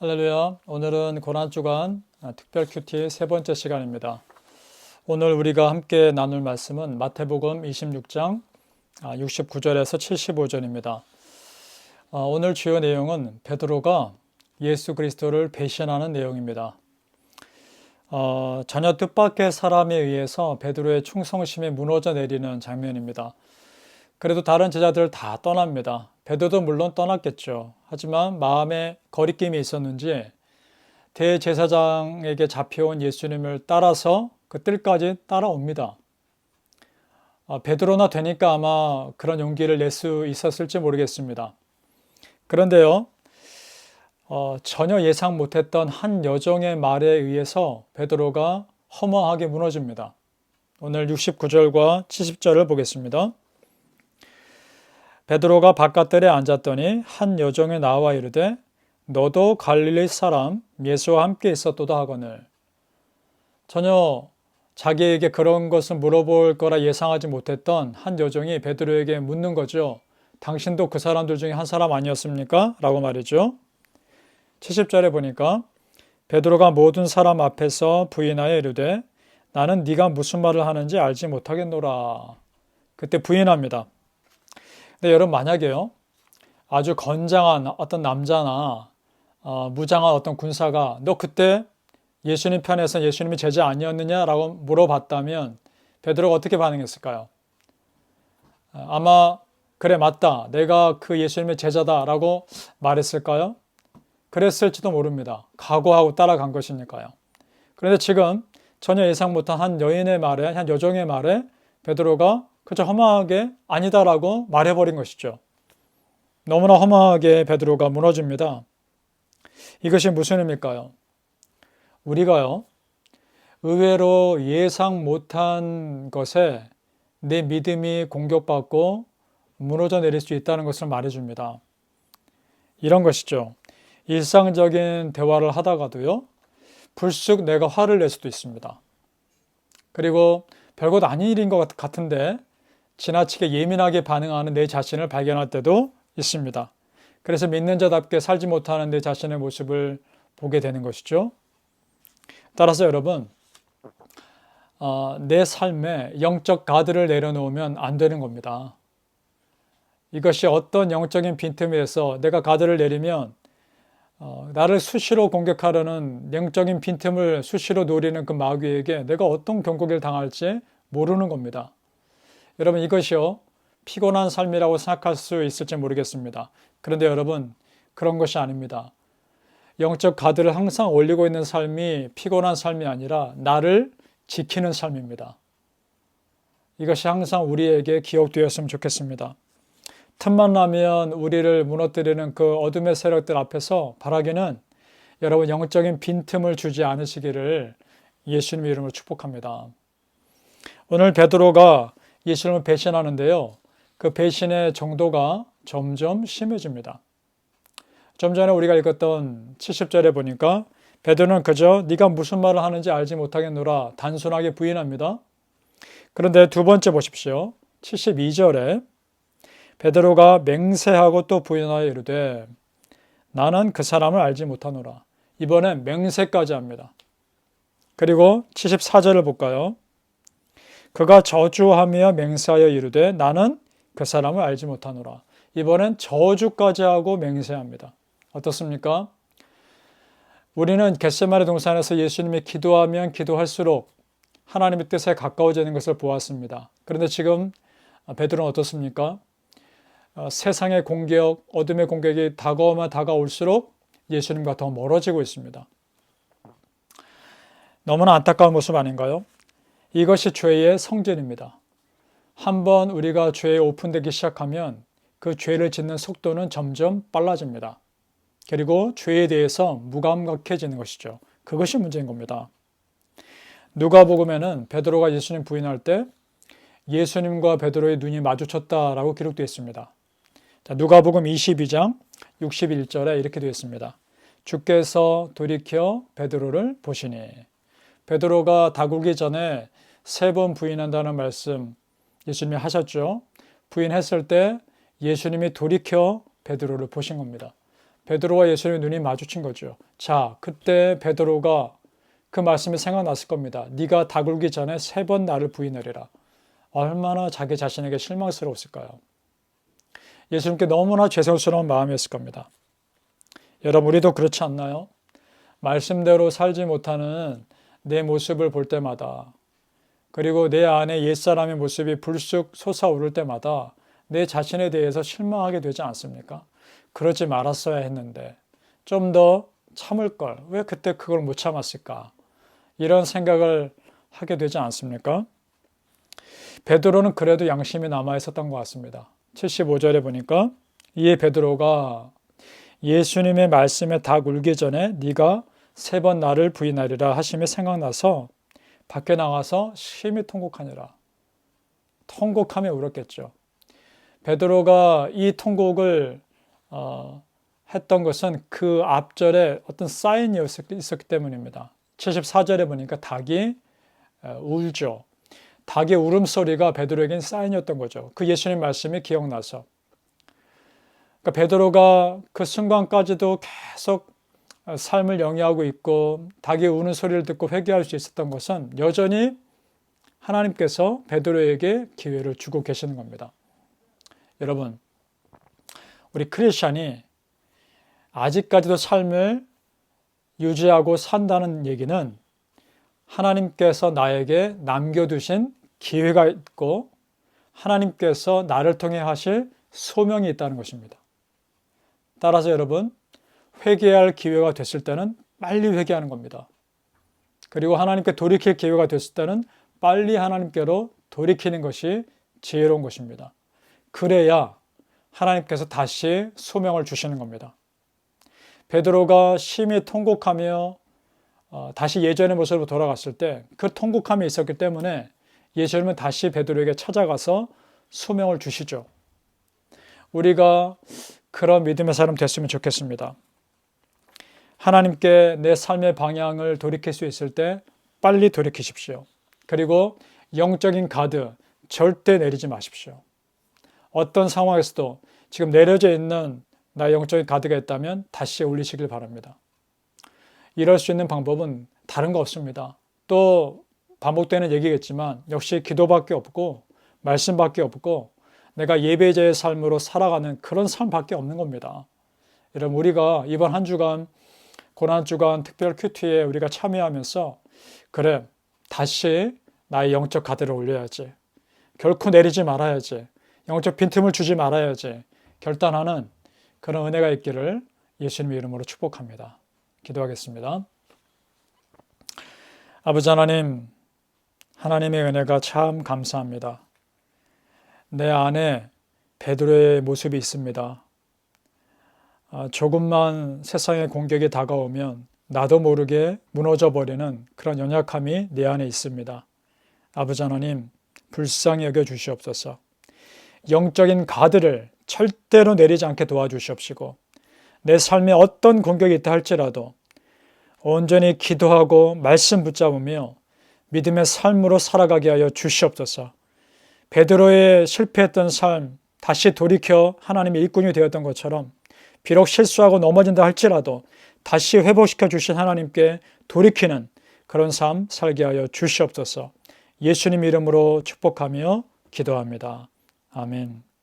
할렐루야. 오늘은 고난주간 특별 큐티 세 번째 시간입니다. 오늘 우리가 함께 나눌 말씀은 마태복음 26장 69절에서 75절입니다. 오늘 주요 내용은 베드로가 예수 그리스도를 배신하는 내용입니다. 전혀 뜻밖의 사람에 의해서 베드로의 충성심이 무너져 내리는 장면입니다. 그래도 다른 제자들 다 떠납니다. 베드로도 물론 떠났겠죠. 하지만 마음에 거리낌이 있었는지 대제사장에게 잡혀온 예수님을 따라서 그 뜰까지 따라옵니다. 베드로나 되니까 아마 그런 용기를 낼 수 있었을지 모르겠습니다. 그런데요, 전혀 예상 못했던 한 여종의 말에 의해서 베드로가 허무하게 무너집니다. 오늘 69절과 70절을 보겠습니다. 베드로가 바깥들에 앉았더니 한 여종이 나와 이르되 너도 갈릴리 사람 예수와 함께 있었도다 하거늘. 전혀 자기에게 그런 것을 물어볼 거라 예상하지 못했던 한 여종이 베드로에게 묻는 거죠. 당신도 그 사람들 중에 한 사람 아니었습니까? 라고 말이죠. 70절에 보니까 베드로가 모든 사람 앞에서 부인하여 이르되 나는 네가 무슨 말을 하는지 알지 못하겠노라. 그때 부인합니다. 근데 여러분, 만약에요, 아주 건장한 어떤 남자나 무장한 어떤 군사가 너 그때 예수님 편에서 예수님이 제자 아니었느냐라고 물어봤다면 베드로가 어떻게 반응했을까요? 아마 그래 맞다, 내가 그 예수님의 제자다라고 말했을까요? 그랬을지도 모릅니다. 각오하고 따라간 것이니까요. 그런데 지금 전혀 예상 못한 한 여인의 말에, 한 여종의 말에 베드로가 그저 허무하게 아니다라고 말해버린 것이죠. 너무나 허무하게 베드로가 무너집니다. 이것이 무슨 의미일까요? 우리가요, 의외로 예상 못한 것에 내 믿음이 공격받고 무너져 내릴 수 있다는 것을 말해줍니다. 이런 것이죠. 일상적인 대화를 하다가도요, 불쑥 내가 화를 낼 수도 있습니다. 그리고 별것 아닌 일인 것 같은데 지나치게 예민하게 반응하는 내 자신을 발견할 때도 있습니다. 그래서 믿는 자답게 살지 못하는 내 자신의 모습을 보게 되는 것이죠. 따라서 여러분, 내 삶에 영적 가드를 내려놓으면 안 되는 겁니다. 이것이 어떤 영적인 빈틈에서 내가 가드를 내리면 나를 수시로 공격하려는 영적인 빈틈을 수시로 노리는 그 마귀에게 내가 어떤 경고를 당할지 모르는 겁니다. 여러분, 이것이요, 피곤한 삶이라고 생각할 수 있을지 모르겠습니다. 그런데 여러분, 그런 것이 아닙니다. 영적 가드를 항상 올리고 있는 삶이 피곤한 삶이 아니라 나를 지키는 삶입니다. 이것이 항상 우리에게 기억되었으면 좋겠습니다. 틈만 나면 우리를 무너뜨리는 그 어둠의 세력들 앞에서 바라기는 여러분 영적인 빈틈을 주지 않으시기를 예수님의 이름으로 축복합니다. 오늘 베드로가 예수님을 배신하는데요, 그 배신의 정도가 점점 심해집니다. 좀 전에 우리가 읽었던 70절에 보니까 베드로는 그저 네가 무슨 말을 하는지 알지 못하겠노라 단순하게 부인합니다. 그런데 두 번째 보십시오. 72절에 베드로가 맹세하고 또 부인하여 이르되 나는 그 사람을 알지 못하노라. 이번엔 맹세까지 합니다. 그리고 74절을 볼까요? 그가 저주하며 맹세하여 이르되 나는 그 사람을 알지 못하노라. 이번엔 저주까지 하고 맹세합니다. 어떻습니까? 우리는 겟세마네 동산에서 예수님이 기도하면 기도할수록 하나님의 뜻에 가까워지는 것을 보았습니다. 그런데 지금 베드로는 어떻습니까? 세상의 공격, 어둠의 공격이 다가오면 다가올수록 예수님과 더 멀어지고 있습니다. 너무나 안타까운 모습 아닌가요? 이것이 죄의 성질입니다. 한번 우리가 죄에 오픈되기 시작하면 그 죄를 짓는 속도는 점점 빨라집니다. 그리고 죄에 대해서 무감각해지는 것이죠. 그것이 문제인 겁니다. 누가복음에는 베드로가 예수님 부인할 때 예수님과 베드로의 눈이 마주쳤다라고 기록되어 있습니다. 누가복음 22장 61절에 이렇게 되어 있습니다. 주께서 돌이켜 베드로를 보시니. 베드로가 다구기 전에 3번 부인한다는 말씀 예수님이 하셨죠. 부인했을 때 예수님이 돌이켜 베드로를 보신 겁니다. 베드로와 예수님의 눈이 마주친 거죠. 자, 그때 베드로가 그 말씀이 생각났을 겁니다. 네가 다 굴기 전에 3번 나를 부인하리라. 얼마나 자기 자신에게 실망스러웠을까요? 예수님께 너무나 죄송스러운 마음이었을 겁니다. 여러분, 우리도 그렇지 않나요? 말씀대로 살지 못하는 내 모습을 볼 때마다, 그리고 내 안에 옛사람의 모습이 불쑥 솟아오를 때마다 내 자신에 대해서 실망하게 되지 않습니까? 그러지 말았어야 했는데, 좀 더 참을 걸, 왜 그때 그걸 못 참았을까? 이런 생각을 하게 되지 않습니까? 베드로는 그래도 양심이 남아 있었던 것 같습니다. 75절에 보니까 이에 베드로가 예수님의 말씀에 닭 울기 전에 네가 3번 나를 부인하리라 하심이 생각나서 밖에 나가서 심히 통곡하니라. 통곡하며 울었겠죠. 베드로가 이 통곡을 했던 것은 그 앞절에 어떤 사인이 있었기 때문입니다. 74절에 보니까 닭이 울죠. 닭의 울음소리가 베드로에겐 사인이었던 거죠. 그 예수님 말씀이 기억나서. 그러니까 베드로가 그 순간까지도 계속 삶을 영위하고 있고 닭이 우는 소리를 듣고 회개할 수 있었던 것은 여전히 하나님께서 베드로에게 기회를 주고 계시는 겁니다. 여러분, 우리 크리스찬이 아직까지도 삶을 유지하고 산다는 얘기는 하나님께서 나에게 남겨두신 기회가 있고 하나님께서 나를 통해 하실 소명이 있다는 것입니다. 따라서 여러분, 회개할 기회가 됐을 때는 빨리 회개하는 겁니다. 그리고 하나님께 돌이킬 기회가 됐을 때는 빨리 하나님께로 돌이키는 것이 지혜로운 것입니다. 그래야 하나님께서 다시 소명을 주시는 겁니다. 베드로가 심히 통곡하며 다시 예전의 모습으로 돌아갔을 때 그 통곡함이 있었기 때문에 예수님은 다시 베드로에게 찾아가서 소명을 주시죠. 우리가 그런 믿음의 사람 됐으면 좋겠습니다. 하나님께 내 삶의 방향을 돌이킬 수 있을 때 빨리 돌이키십시오. 그리고 영적인 가드 절대 내리지 마십시오. 어떤 상황에서도 지금 내려져 있는 나의 영적인 가드가 있다면 다시 올리시길 바랍니다. 이럴 수 있는 방법은 다른 거 없습니다. 또 반복되는 얘기겠지만 역시 기도밖에 없고 말씀밖에 없고 내가 예배자의 삶으로 살아가는 그런 삶밖에 없는 겁니다. 여러분, 우리가 이번 한 주간 고난주간 특별 큐티에 우리가 참여하면서 그래, 다시 나의 영적 가드를 올려야지. 결코 내리지 말아야지. 영적 빈틈을 주지 말아야지. 결단하는 그런 은혜가 있기를 예수님의 이름으로 축복합니다. 기도하겠습니다. 아버지 하나님, 하나님의 은혜가 참 감사합니다. 내 안에 베드로의 모습이 있습니다. 조금만 세상의 공격이 다가오면 나도 모르게 무너져 버리는 그런 연약함이 내 안에 있습니다. 아버지 하나님, 불쌍히 여겨 주시옵소서. 영적인 가드를 절대로 내리지 않게 도와주시옵시고 내 삶에 어떤 공격이 있다 할지라도 온전히 기도하고 말씀 붙잡으며 믿음의 삶으로 살아가게 하여 주시옵소서. 베드로의 실패했던 삶 다시 돌이켜 하나님의 일꾼이 되었던 것처럼 비록 실수하고 넘어진다 할지라도 다시 회복시켜 주신 하나님께 돌이키는 그런 삶 살게 하여 주시옵소서. 예수님 이름으로 축복하며 기도합니다. 아멘.